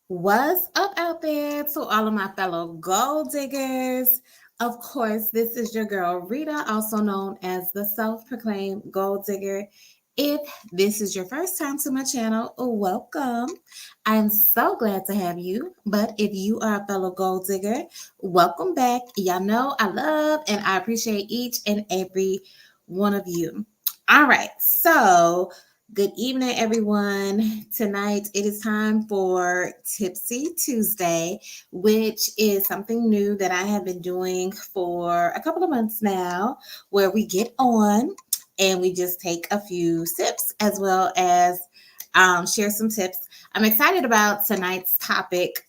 What's up out there to all of my fellow gold diggers? Of course, this is your girl Rita, also known as the self proclaimed gold digger. If this is your first time to my channel, welcome. I'm so glad to have you. But if you are a fellow gold digger, welcome back. Y'all know I love and I appreciate each and every one of you. All right, so good evening, everyone. Tonight it is time for Tipsy Tuesday, which is something new that I have been doing for a couple of months now, where we get on and we just take a few sips as well as share some tips. I'm excited about tonight's topic.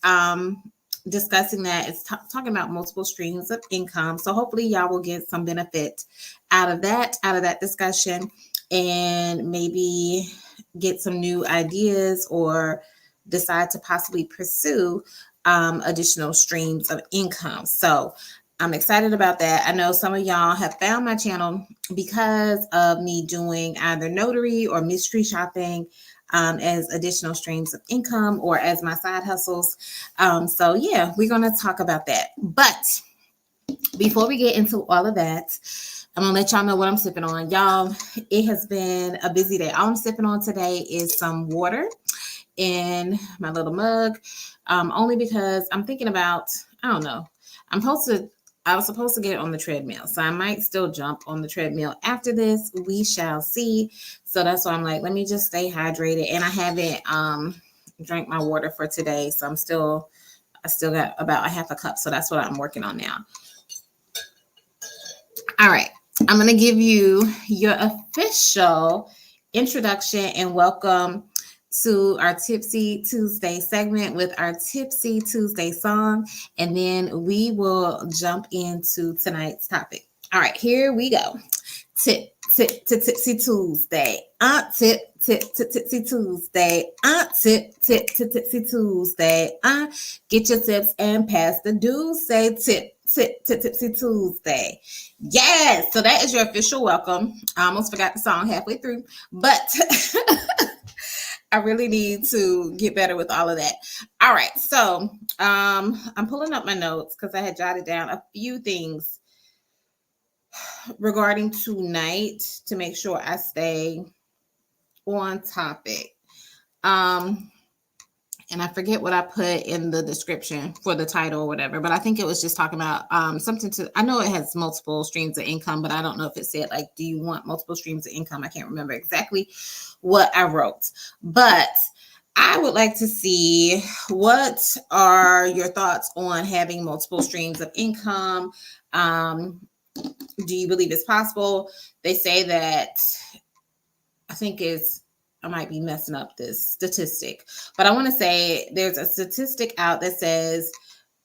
Discussing that it's talking about multiple streams of income. So hopefully y'all will get some benefit out of that discussion, and maybe get some new ideas or decide to possibly pursue additional streams of income. So I'm excited about that. I know some of y'all have found my channel because of me doing either notary or mystery shopping as additional streams of income or as my side hustles. So yeah, we're going to talk about that. But before we get into all of that, I'm gonna let y'all know what I'm sipping on. Y'all, it has been a busy day. All I'm sipping on today is some water in my little mug. Only because I'm thinking about, I don't know. I was supposed to get on the treadmill. So I might still jump on the treadmill after this. We shall see. So that's why I'm like, let me just stay hydrated. And I haven't drank my water for today. So I still got about a half a cup. So that's what I'm working on now. All right. I'm going to give you your official introduction and welcome to our Tipsy Tuesday segment with our Tipsy Tuesday song. And then we will jump into tonight's topic. All right, here we go. Tipsy Tuesday. Tipsy Tuesday. Tipsy Tuesday. Get your tips and pass the dues. Say Tipsy Tuesday. Yes, so that is your official welcome. I almost forgot the song halfway through, but I really need to get better with all of that. All right, so I'm pulling up my notes because I had jotted down a few things regarding tonight to make sure I stay on topic. And I forget what I put in the description for the title or whatever, but I think it was just talking about something to, I know it has multiple streams of income, but I don't know if it said like, do you want multiple streams of income? I can't remember exactly what I wrote, but I would like to see what are your thoughts on having multiple streams of income. Do you believe it's possible? They say that, I might be messing up this statistic, but I want to say there's a statistic out that says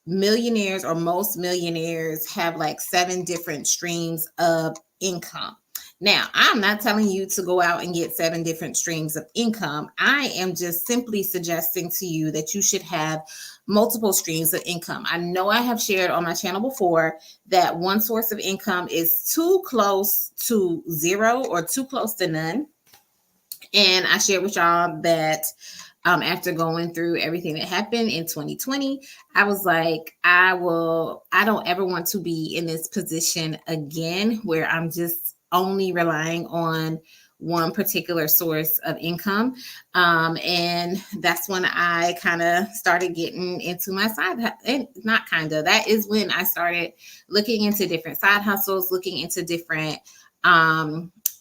millionaires or most millionaires have like 7 different streams of income. Now, I'm not telling you to go out and get 7 different streams of income. I am just simply suggesting to you that you should have multiple streams of income. I know I have shared on my channel before that one source of income is too close to zero or too close to none. And I shared with y'all that after going through everything that happened in 2020, I was like, I don't ever want to be in this position again where I'm just only relying on one particular source of income. And that's when I kind of started getting into my that is when I started looking into different side hustles, looking into different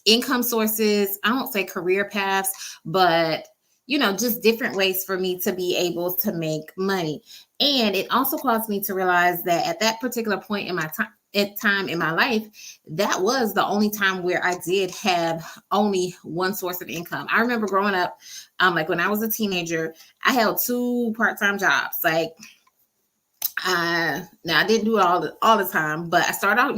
income sources. I won't say career paths, but just different ways for me to be able to make money. And it also caused me to realize that at that particular point in my time in my life, that was the only time where I did have only one source of income. I remember growing up, like when I was a teenager, I held 2 part-time jobs. Like now I didn't do it all the time, but I start off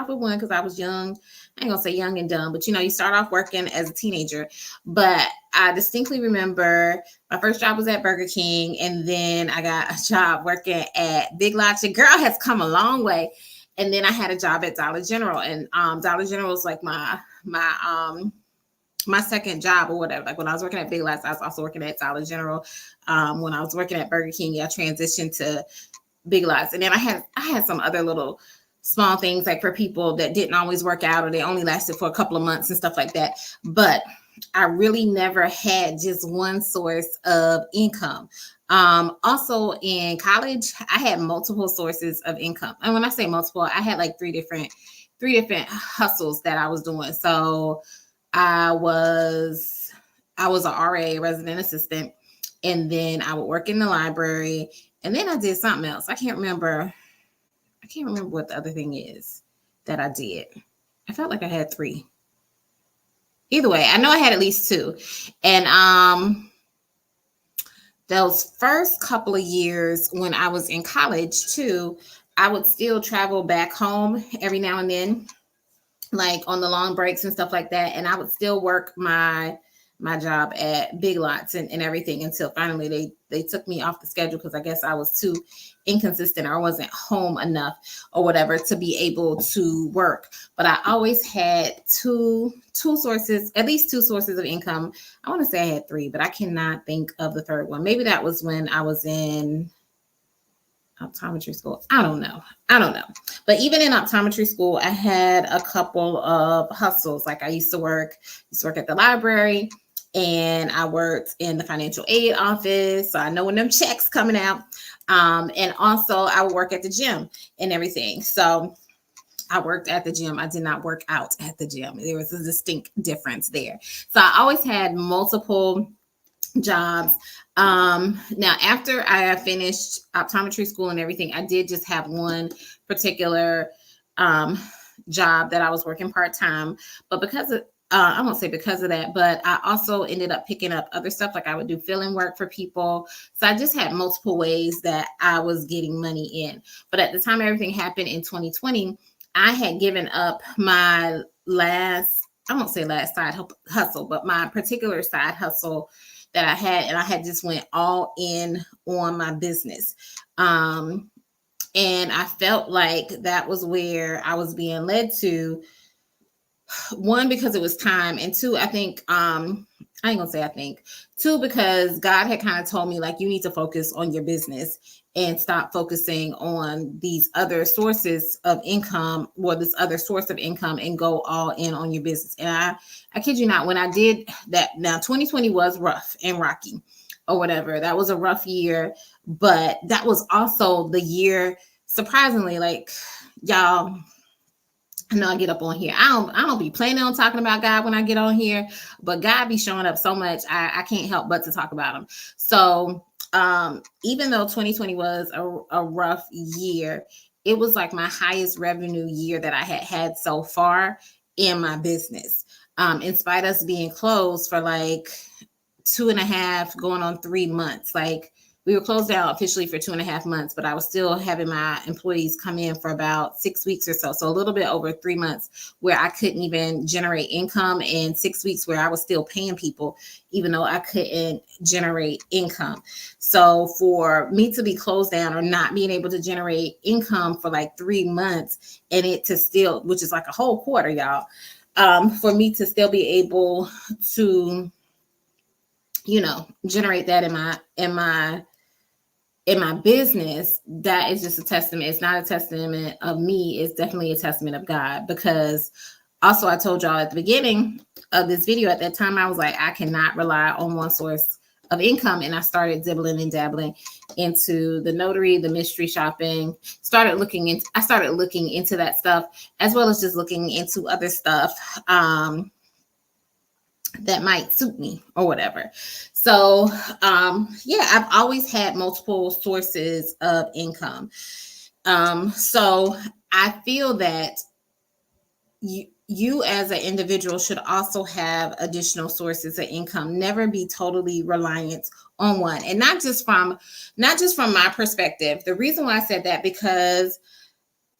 with one because I was young. I ain't gonna say young and dumb, but you start off working as a teenager. But I distinctly remember my first job was at Burger King, and then I got a job working at Big Lots. Your girl has come a long way. And then I had a job at Dollar General, and Dollar General was like my my second job or whatever. Like when I was working at Big Lots, I was also working at Dollar General. When I was working at Burger King, I transitioned to Big Lots, and then I had some other little small things like for people that didn't always work out or they only lasted for a couple of months and stuff like that. But I really never had just one source of income. Also in college, I had multiple sources of income. And when I say multiple, I had like three different hustles that I was doing. So I was I was a RA, resident assistant, and then I would work in the library, and then I did something else. I can't remember. I can't remember what the other thing is that I did. I felt like I had three. Either way, I know I had at least two. And those first couple of years when I was in college too, I would still travel back home every now and then, like on the long breaks and stuff like that. And I would still work my job at Big Lots and everything until finally they took me off the schedule because I guess I was too inconsistent or I wasn't home enough or whatever to be able to work. But I always had two sources, at least two sources of income. I want to say I had three, but I cannot think of the third one. Maybe that was when I was in optometry school. I don't know. But even in optometry school, I had a couple of hustles. Like I used to work at the library, and I worked in the financial aid office. So I know when them checks coming out. And also I would work at the gym and everything. So I worked at the gym. I did not work out at the gym. There was a distinct difference there. So I always had multiple jobs. Now after I finished optometry school and everything, I did just have one particular job that I was working part-time, but because of I won't say because of that, but I also ended up picking up other stuff. Like I would do fill-in work for people. So I just had multiple ways that I was getting money in. But at the time everything happened in 2020, I had given up my I won't say last side hustle, but my particular side hustle that I had, and I had just went all in on my business. And I felt like that was where I was being led to. One, because it was time, and two, I think I ain't gonna say I think. Two, because God had kind of told me like you need to focus on your business and stop focusing on these other sources of income or this other source of income and go all in on your business. And I kid you not, when I did that, now 2020 was rough and rocky or whatever. That was a rough year, but that was also the year, surprisingly, like y'all, I know I get up on here. I don't be planning on talking about God when I get on here, but God be showing up so much. I can't help but to talk about him. So even though 2020 was a rough year, it was like my highest revenue year that I had so far in my business. In spite of us being closed for like 2.5 going on 3 months, like we were closed down officially for 2.5 months, but I was still having my employees come in for about 6 weeks or so. So a little bit over 3 months where I couldn't even generate income, and 6 weeks where I was still paying people, even though I couldn't generate income. So for me to be closed down or not being able to generate income for like 3 months, and it to still, which is like a whole quarter, y'all, for me to still be able to, generate that in my business, that is just a testament. It's not a testament of me. It's definitely a testament of God, because also I told y'all at the beginning of this video, at that time, I was like, I cannot rely on one source of income. And I started dibbling and dabbling into the notary, the mystery shopping, I started looking into that stuff, as well as just looking into other stuff, that might suit me or whatever. So I've always had multiple sources of income. So I feel that you as an individual should also have additional sources of income. Never be totally reliant on one. And not just from my perspective. The reason why I said that, because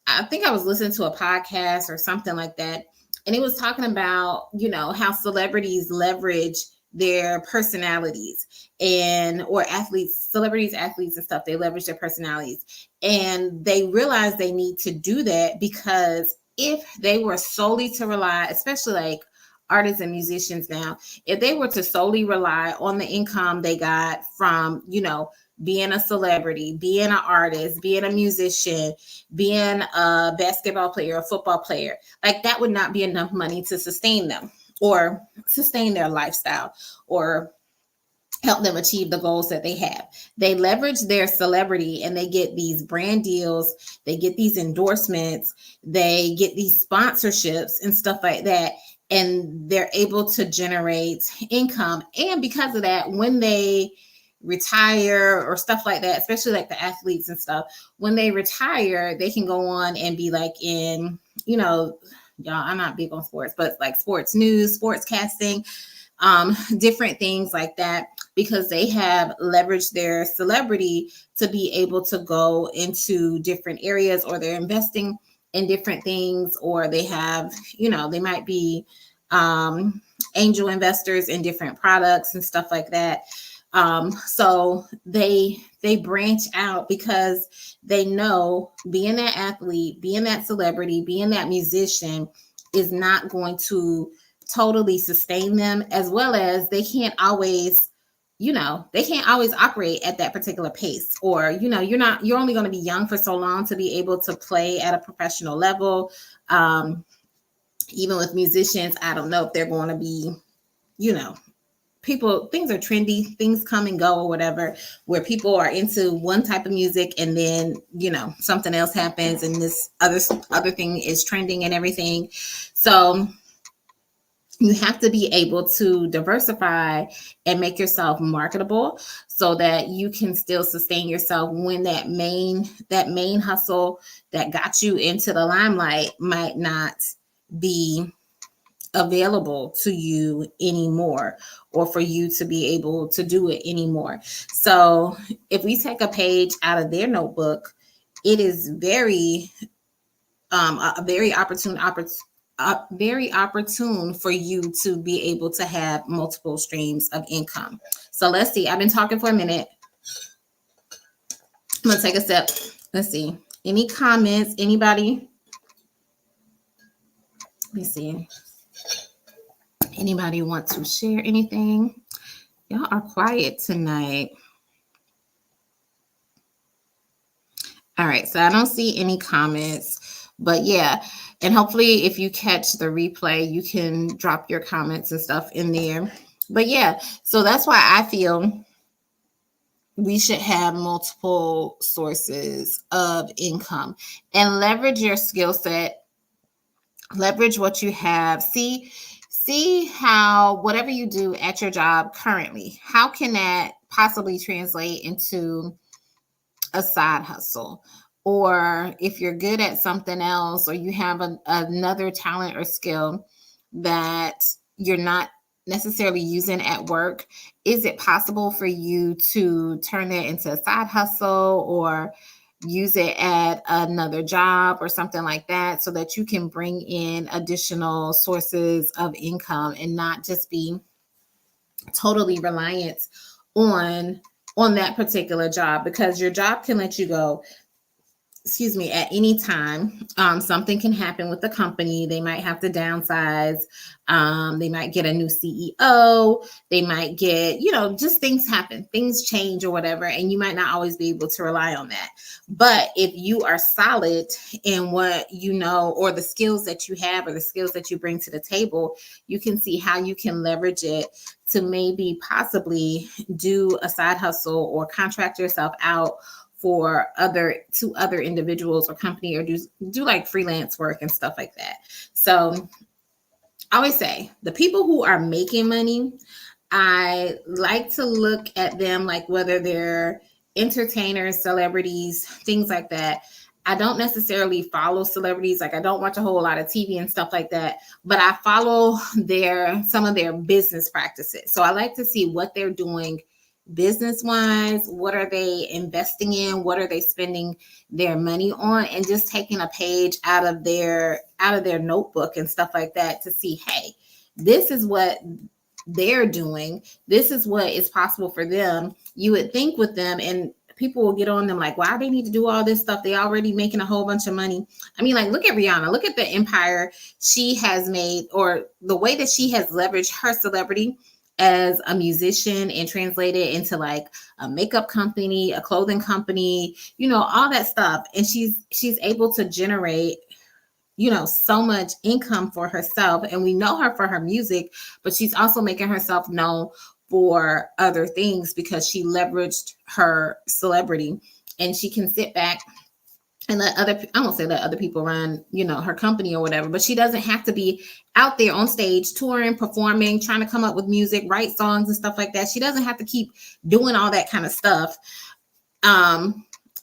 I think I was listening to a podcast or something like that, and it was talking about, how celebrities leverage their personalities, or celebrities, athletes and stuff, they leverage their personalities. And they realize they need to do that, because if they were solely to rely, especially like artists and musicians now, if they were to solely rely on the income they got from, being a celebrity, being an artist, being a musician, being a basketball player, a football player, like that would not be enough money to sustain them or sustain their lifestyle or help them achieve the goals that they have. They leverage their celebrity and they get these brand deals, they get these endorsements, they get these sponsorships and stuff like that. And they're able to generate income. And because of that, when they retire or stuff like that, especially like the athletes and stuff, when they retire, they can go on and be like in, y'all, I'm not big on sports, but like sports news, sports casting, different things like that, because they have leveraged their celebrity to be able to go into different areas, or they're investing in different things, or they have, they might be angel investors in different products and stuff like that. So they branch out because they know being that athlete, being that celebrity, being that musician is not going to totally sustain them, as well as they can't always operate at that particular pace, or you're only going to be young for so long to be able to play at a professional level. Even with musicians, I don't know if they're going to be, things are trendy, things come and go or whatever, where people are into one type of music and then, something else happens and this other thing is trending and everything. So you have to be able to diversify and make yourself marketable so that you can still sustain yourself when that main hustle that got you into the limelight might not be available to you anymore, or for you to be able to do it anymore. So if we take a page out of their notebook, it is very a very opportune for you to be able to have multiple streams of income. So let's see. I've been talking for a minute. I'm gonna take a step. Let's see. Any comments? Anybody? Let me see. Anybody want to share anything? Y'all are quiet tonight. All right, so I don't see any comments, but yeah, and hopefully if you catch the replay, you can drop your comments and stuff in there. But yeah, so that's why I feel we should have multiple sources of income and leverage your skill set, leverage what you have. See how whatever you do at your job currently, how can that possibly translate into a side hustle? Or if you're good at something else, or you have another talent or skill that you're not necessarily using at work, is it possible for you to turn that into a side hustle or use it at another job or something like that, so that you can bring in additional sources of income and not just be totally reliant on that particular job? Because your job can let you go, at any time. Something can happen with the company. They might have to downsize. They might get a new CEO. They might get, just things happen, things change or whatever. And you might not always be able to rely on that. But if you are solid in what you know, or the skills that you have, or the skills that you bring to the table, you can see how you can leverage it to maybe possibly do a side hustle or contract yourself out for other individuals or company, or do like freelance work and stuff like that. So I always say the people who are making money, I like to look at them like whether they're entertainers, celebrities, things like that. I don't necessarily follow celebrities. Like I don't watch a whole lot of TV and stuff like that, but I follow some of their business practices. So I like to see what they're doing business wise, what are they investing in, what are they spending their money on, and just taking a page out of their notebook and stuff like that to see, hey, this is what they're doing, this is what is possible for them. You would think with them, and people will get on them like, why they need to do all this stuff? They already making a whole bunch of money. I mean, like, look at Rihanna. Look at the empire she has made, or the way that she has leveraged her celebrity as a musician and translate it into like a makeup company, a clothing company, all that stuff. And she's able to generate so much income for herself. And we know her for her music, but she's also making herself known for other things because she leveraged her celebrity, and she can sit back and I won't say let other people run, her company or whatever, but she doesn't have to be out there on stage, touring, performing, trying to come up with music, write songs and stuff like that. She doesn't have to keep doing all that kind of stuff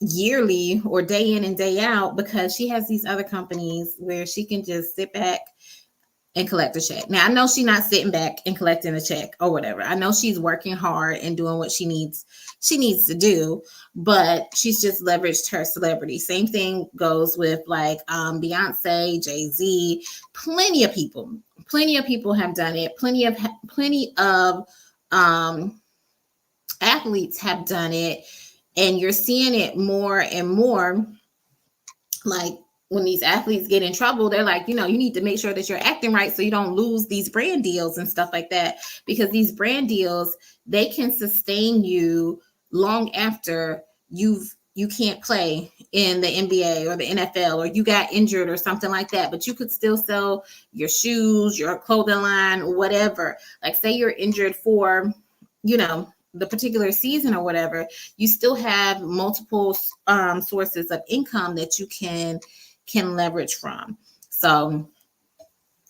yearly or day in and day out, because she has these other companies where she can just sit back and collect a check. Now, I know she's not sitting back and collecting a check or whatever. I know she's working hard and doing what she needs to do, but she's just leveraged her celebrity. Same thing goes with like Beyonce, Jay-Z, plenty of people have done it. Plenty of athletes have done it, and you're seeing it more and more. Like, when these athletes get in trouble, they're like, you need to make sure that you're acting right so you don't lose these brand deals and stuff like that, because these brand deals, they can sustain you long after you can't play in the NBA or the NFL, or you got injured or something like that, but you could still sell your shoes, your clothing line, whatever. Like, say you're injured for, the particular season or whatever, you still have multiple sources of income that you can leverage from. So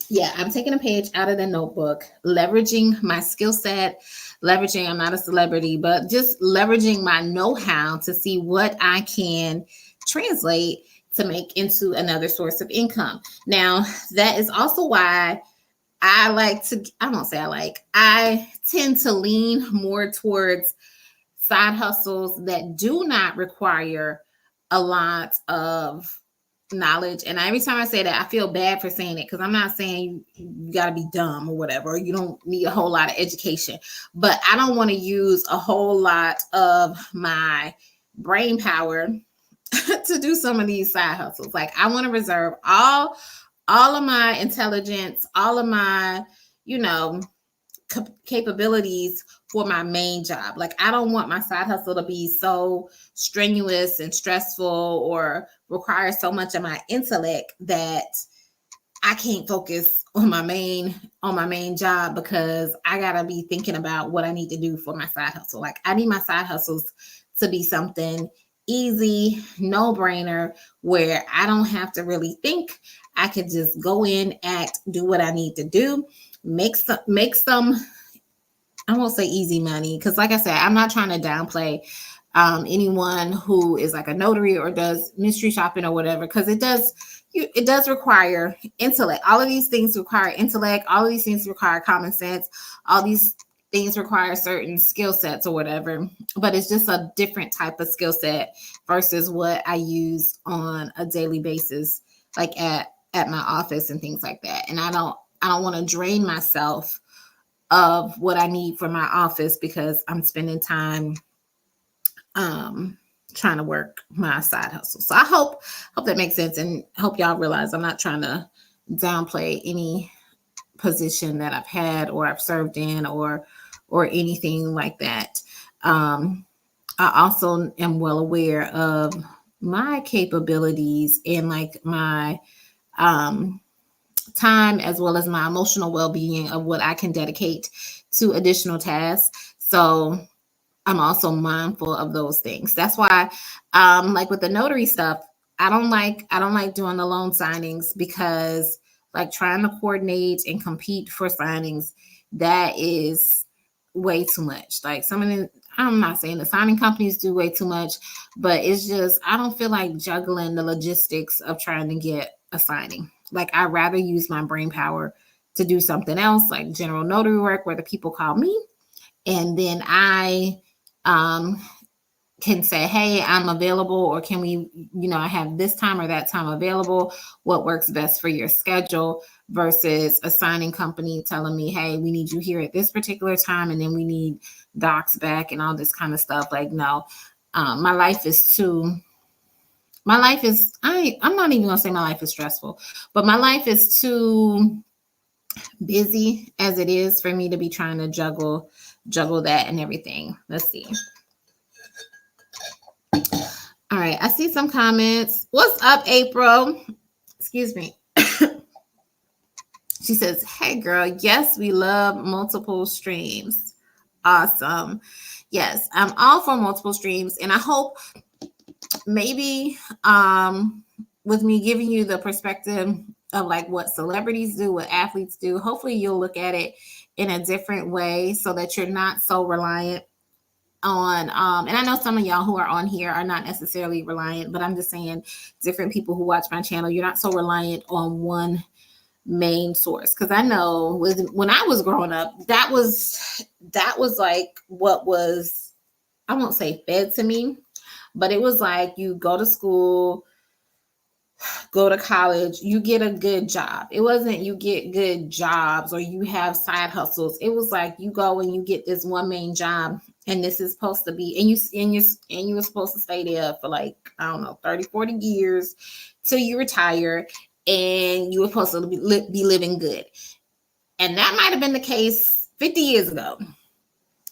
yeah, I'm taking a page out of the notebook, leveraging my skill set, I'm not a celebrity, but just leveraging my know-how to see what I can translate to make into another source of income. Now, that is also why I tend to lean more towards side hustles that do not require a lot of knowledge. And every time I say that, I feel bad for saying it, because I'm not saying you got to be dumb or whatever, or you don't need a whole lot of education, but I don't want to use a whole lot of my brain power to do some of these side hustles. Like, I want to reserve all of my intelligence, all of my, capabilities for my main job. Like, I don't want my side hustle to be so strenuous and stressful or require so much of my intellect that I can't focus on my main job, because I gotta be thinking about what I need to do for my side hustle. Like, I need my side hustles to be something easy, no brainer, where I don't have to really think. I could just go in, act, do what I need to do, make some, I won't say easy money, because like I said, I'm not trying to downplay anyone who is like a notary or does mystery shopping or whatever, because it does require intellect. All of these things require intellect. All of these things require common sense. All these things require certain skill sets or whatever, but it's just a different type of skill set versus what I use on a daily basis, like at my office and things like that. And I don't want to drain myself of what I need for my office because I'm spending time trying to work my side hustle. So I hope that makes sense, and hope y'all realize I'm not trying to downplay any position that I've had or I've served in or anything like that. I also am well aware of my capabilities and like my time, as well as my emotional well-being of what I can dedicate to additional tasks. So I'm also mindful of those things. That's why, like with the notary stuff, I don't like doing the loan signings, because like trying to coordinate and compete for signings, that is way too much. Like some of the, I'm not saying the signing companies do way too much, but it's just, I don't feel like juggling the logistics of trying to get a signing. Like, I'd rather use my brain power to do something else, like general notary work, where the people call me, and then I can say, hey, I'm available, or can we, I have this time or that time available. What works best for your schedule, versus a signing company telling me, hey, we need you here at this particular time, and then we need docs back and all this kind of stuff. Like, no, My life is too. My life is. I'm not even gonna say my life is stressful, but my life is too busy as it is for me to be trying to juggle that and everything. Let's see. All right, I see some comments. What's up, April? Excuse me. She says, "Hey, girl. Yes, we love multiple streams. Awesome. Yes, I'm all for multiple streams, and I hope maybe with me giving you the perspective of like what celebrities do, what athletes do, hopefully you'll look at it in a different way so that you're not so reliant on and I know some of y'all who are on here are not necessarily reliant, but I'm just saying different people who watch my channel, you're not so reliant on one main source. Because I know when I was growing up, that was like what was, I won't say fed to me, but it was like you go to school, go to college, you get a good job. It wasn't you get good jobs or you have side hustles. It was like you go and you get this one main job, and this is supposed to be, and you were supposed to stay there for like, I don't know, 30, 40 years till you retire, and you were supposed to be living good. And that might have been the case 50 years ago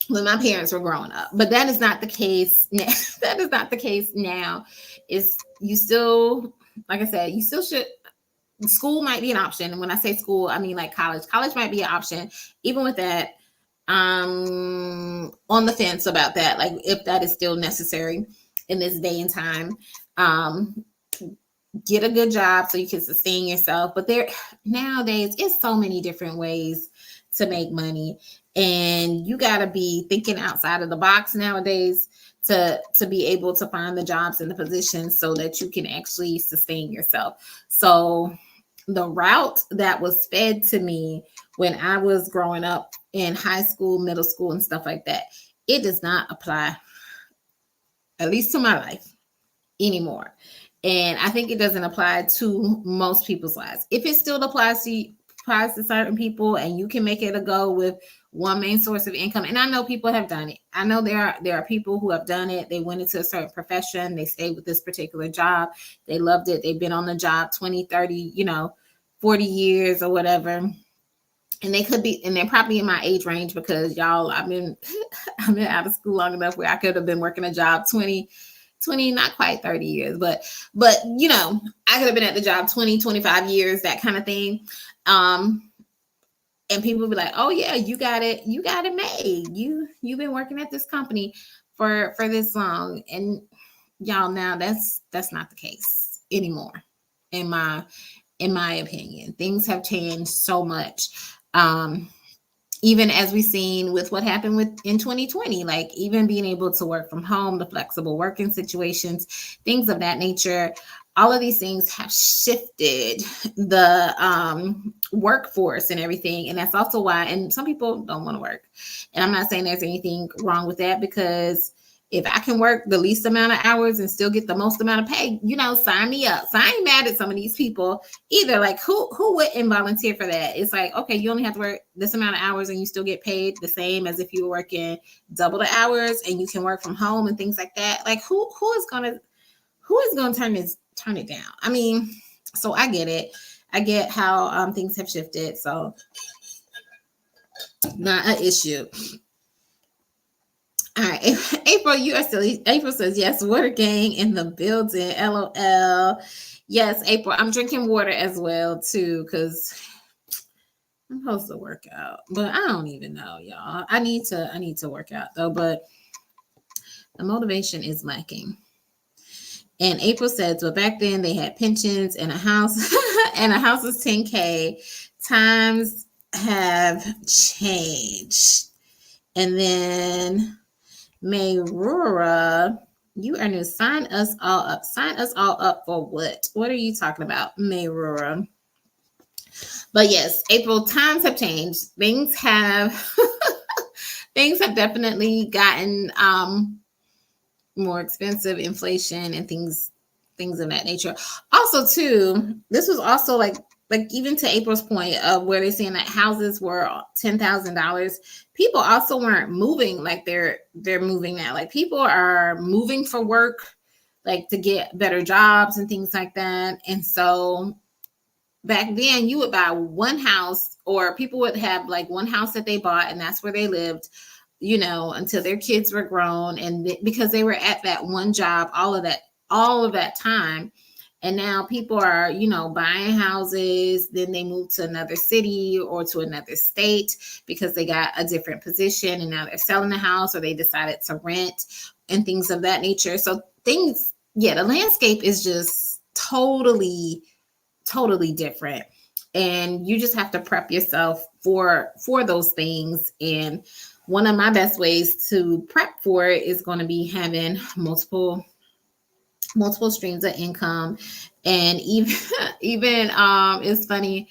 when my parents were growing up, but that is not the case. That is not the case now. Is you still, like I said, you still should. School might be an option, and when I say school, I mean like college. College might be an option. Even with that, on the fence about that, like if that is still necessary in this day and time. Get a good job so you can sustain yourself. But there nowadays, it's so many different ways to make money, and you got to be thinking outside of the box nowadays to be able to find the jobs and the positions so that you can actually sustain yourself. So the route that was fed to me when I was growing up in high school, middle school, and stuff like that, it does not apply, at least to my life, anymore. And I think it doesn't apply to most people's lives. If it still applies to certain people, and you can make it a go with one main source of income. And I know people have done it. I know there are people who have done it. They went into a certain profession. They stayed with this particular job. They loved it. They've been on the job 20, 30, 40 years or whatever. And they could be, and they're probably in my age range because y'all, I've been out of school long enough where I could have been working a job 20, not quite 30 years, but I could have been at the job 20, 25 years, that kind of thing. And people be like, "Oh yeah, you got it made. You've been working at this company for this long." And y'all, now that's not the case anymore. In my opinion, things have changed so much. Even as we've seen with what happened in 2020, like even being able to work from home, the flexible working situations, things of that nature, all of these things have shifted the workforce and everything. And that's also why, and some people don't want to work. And I'm not saying there's anything wrong with that, because if I can work the least amount of hours and still get the most amount of pay, sign me up. So I ain't mad at some of these people either. Like who wouldn't volunteer for that? It's like, okay, you only have to work this amount of hours and you still get paid the same as if you were working double the hours, and you can work from home and things like that. Like who is gonna turn it down? I mean, so I get it. I get how things have shifted. So not an issue. All right, April, you are silly. April says, yes, water gang in the building. LOL. Yes, April, I'm drinking water as well, too, because I'm supposed to work out. But I don't even know, y'all. I need to work out, though, but the motivation is lacking. And April says, well, back then they had pensions and a house, and a house was $10K. Times have changed. And then Mayrura, you are new. Sign us all up. Sign us all up for what? What are you talking about, Mayrura? But yes, April, times have changed. Things have definitely gotten more expensive, inflation and things of that nature. Also, too, this was also like like even to April's point of where they're saying that houses were $10,000, people also weren't moving like they're moving now. Like people are moving for work, like to get better jobs and things like that. And so back then you would buy one house, or people would have like one house that they bought and that's where they lived, until their kids were grown, and because they were at that one job all of that time. And now people are, buying houses, then they move to another city or to another state because they got a different position, and now they're selling the house or they decided to rent and things of that nature. So things, yeah, the landscape is just totally different, and you just have to prep yourself for those things. And one of my best ways to prep for it is going to be having multiple streams of income. And even even it's funny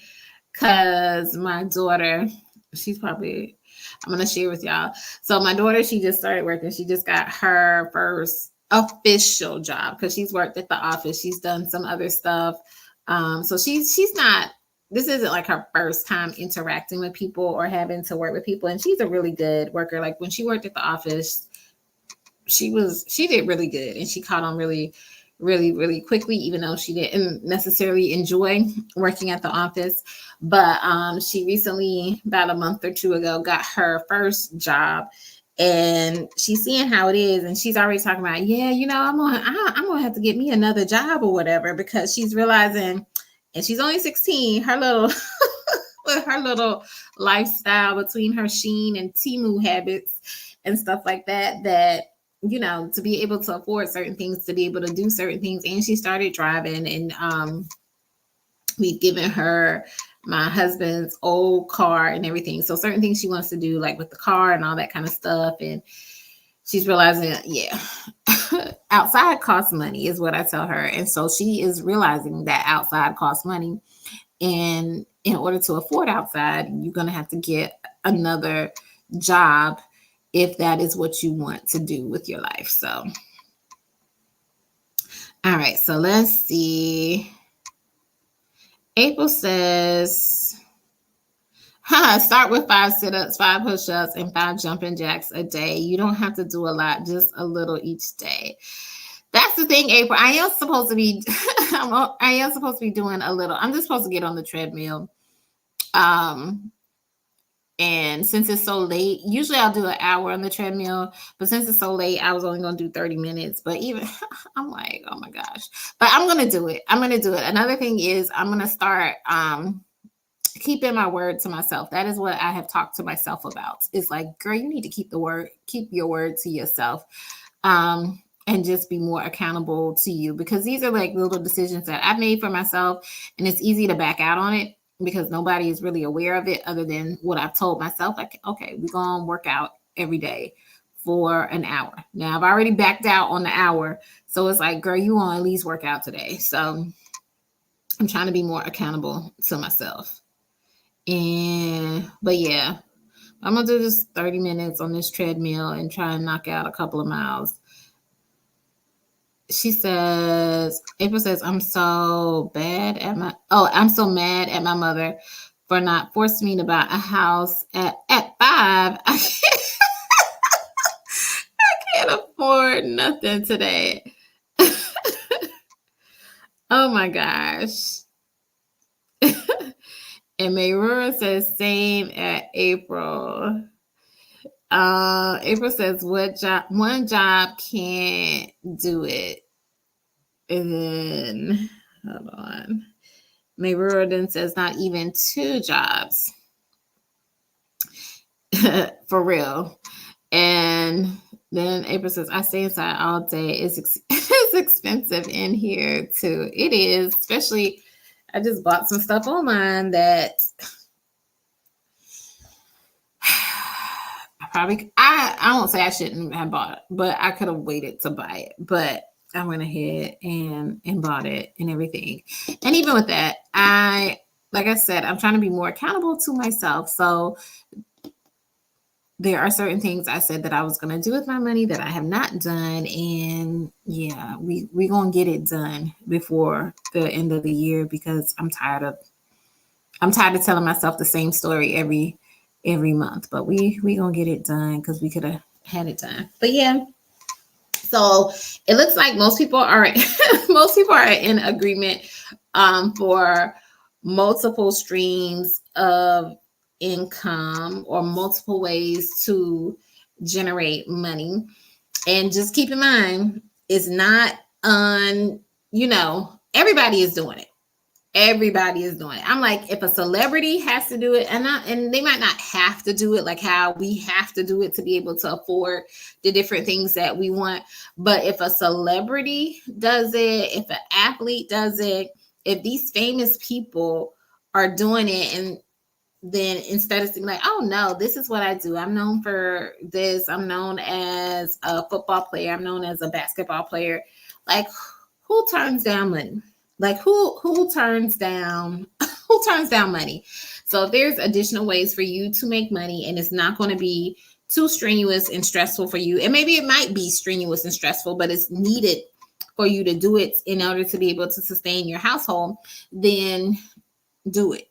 because my daughter, she's probably, I'm gonna share with y'all. So my daughter, she just started working. She just got her first official job because she's worked at the office. She's done some other stuff. So she's not. This isn't like her first time interacting with people or having to work with people. And she's a really good worker. Like when she worked at the office, she did really good, and she caught on really quickly, even though she didn't necessarily enjoy working at the office. But she recently, about a month or two ago, got her first job, and she's seeing how it is, and she's already talking about, yeah, I'm gonna have to get me another job or whatever, because she's realizing, and she's only 16, her little with her little lifestyle between her Sheen and Temu habits and stuff like that, to be able to afford certain things, to be able to do certain things. And she started driving, and we've given her my husband's old car and everything. So certain things she wants to do, like with the car and all that kind of stuff. And she's realizing, yeah, outside costs money is what I tell her. And so she is realizing that outside costs money. And in order to afford outside, you're going to have to get another job if that is what you want to do with your life. So, all right. So let's see. April says, start with 5 sit-ups, 5 push-ups, and 5 jumping jacks a day. You don't have to do a lot, just a little each day. That's the thing, April. I am supposed to be doing a little. I'm just supposed to get on the treadmill. And since it's so late, usually I'll do an hour on the treadmill, but since it's so late, I was only going to do 30 minutes. But even I'm like, oh my gosh, but I'm going to do it. Another thing is I'm going to start keeping my word to myself. That is what I have talked to myself about. It's like, girl, you need to keep your word to yourself. And just be more accountable to you, because these are like little decisions that I've made for myself, and it's easy to back out on it because nobody is really aware of it other than what I've told myself. Like, okay, we're going to work out every day for an hour. Now I've already backed out on the hour. So it's like, girl, you want to at least work out today. So I'm trying to be more accountable to myself. But yeah, I'm going to do this 30 minutes on this treadmill and try and knock out a couple of miles. April says, I'm so mad at my mother for not forcing me to buy a house at 5. I can't afford nothing today. Oh my gosh. And Mayrura says, same at April. April says, one job can't do it. And then, hold on. Mayrura then says, not even 2 jobs. For real. And then April says, I stay inside all day. It's expensive in here too. It is, especially, I just bought some stuff online that I won't say I shouldn't have bought it, but I could have waited to buy it. But I went ahead and bought it and everything. And even with that, like I said, I'm trying to be more accountable to myself. So there are certain things I said that I was going to do with my money that I have not done. And yeah, we're going to get it done before the end of the year, because I'm tired of I'm tired of telling myself the same story every month, but we gonna get it done because we could have had it done. But yeah, so it looks like most people are most people are in agreement for multiple streams of income or multiple ways to generate money. And just keep in mind, it's not everybody is doing it. Everybody is doing it. I'm like, if a celebrity has to do it, and they might not have to do it like how we have to do it to be able to afford the different things that we want. But if a celebrity does it, if an athlete does it, if these famous people are doing it, and then instead of saying like, oh no, this is what I do. I'm known for this. I'm known as a football player. I'm known as a basketball player. Like, who turns down money? Like who turns down money? So if there's additional ways for you to make money and it's not going to be too strenuous and stressful for you, and maybe it might be strenuous and stressful, but it's needed for you to do it in order to be able to sustain your household, then do it.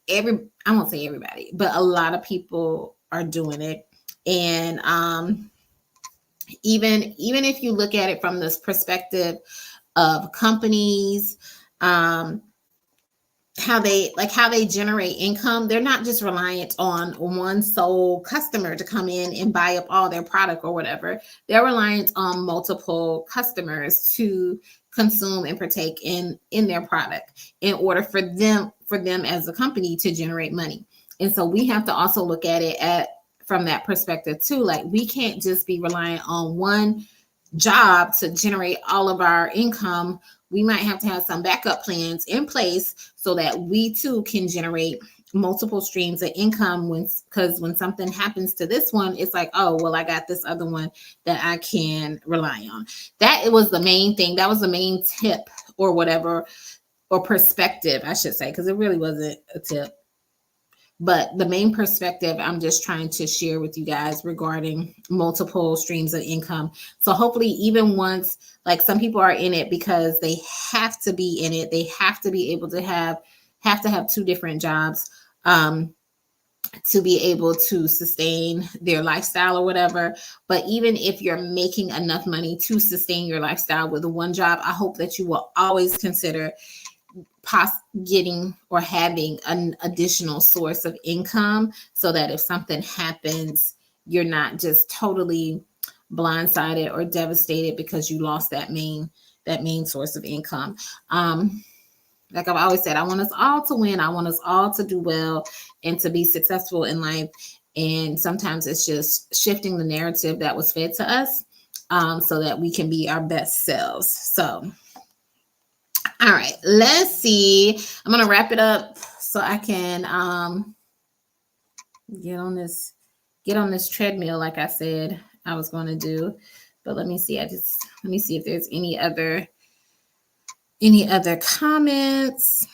I won't say everybody, but a lot of people are doing it. And even if you look at it from this perspective of companies, how they generate income, they're not just reliant on one sole customer to come in and buy up all their product or whatever. They're reliant on multiple customers to consume and partake in their product in order for them as a company to generate money. And so we have to also look at it from that perspective too. Like, we can't just be reliant on one job to generate all of our income. We might have to have some backup plans in place so that we too can generate multiple streams of income, because when something happens to this one, it's like, oh, well, I got this other one that I can rely on. That was the main thing. That was the main tip or whatever, or perspective, I should say, because it really wasn't a tip. But the main perspective I'm just trying to share with you guys regarding multiple streams of income. So hopefully, even once, like, some people are in it because they have to be in it. They have to be able to have two different jobs to be able to sustain their lifestyle or whatever. But even if you're making enough money to sustain your lifestyle with one job, I hope that you will always consider getting or having an additional source of income, so that if something happens, you're not just totally blindsided or devastated because you lost that main source of income. Like I've always said, I want us all to win. I want us all to do well and to be successful in life. And sometimes it's just shifting the narrative that was fed to us, so that we can be our best selves. So, all right, let's see. I'm going to wrap it up so I can get on this treadmill like I said I was going to do. But let me see. Let me see if there's any other comments.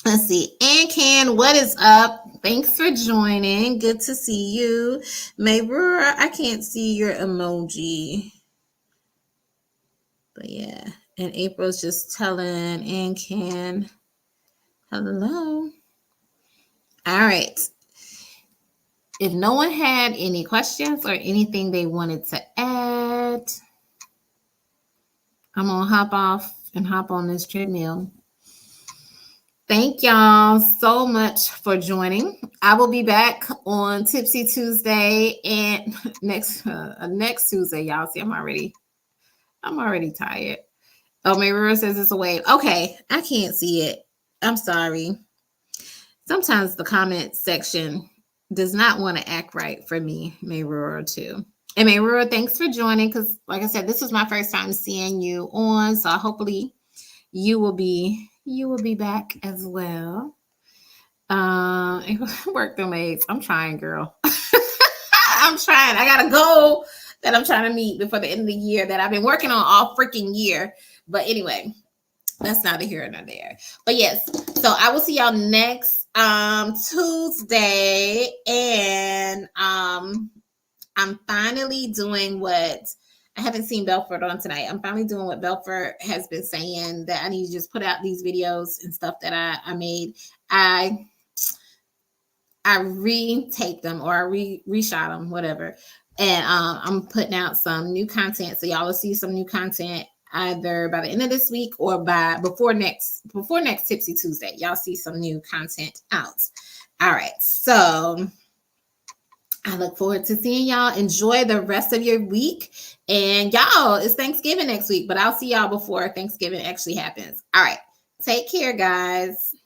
Let's see. Ann, what is up? Thanks for joining. Good to see you. Maybura, I can't see your emoji. But yeah. And April's just telling Ann hello. All right. If no one had any questions or anything they wanted to add, I'm going to hop on this treadmill. Thank y'all so much for joining. I will be back on Tipsy Tuesday and next Tuesday, y'all. See, I'm already tired. Oh, Maria says it's a wave. Okay, I can't see it. I'm sorry. Sometimes the comment section does not want to act right for me, Mayrora, too. And Mayrora, thanks for joining, because like I said, this was my first time seeing you on, so hopefully you will be back as well. Work them eggs. I'm trying, girl. I'm trying. I got a goal that I'm trying to meet before the end of the year that I've been working on all freaking year. But anyway, that's neither here nor there. But yes, so I will see y'all next Tuesday, and I'm finally doing what I haven't seen Belford on tonight. I'm finally doing what Belford has been saying, that I need to just put out these videos and stuff that I made. I retaped them, or I reshot them, whatever. And I'm putting out some new content, so y'all will see some new content either by the end of this week or by before next Tipsy Tuesday. Y'all see some new content out. All right, so I look forward to seeing y'all. Enjoy the rest of your week. And y'all, it's Thanksgiving next week, but I'll see y'all before Thanksgiving actually happens. All right. Take care, guys.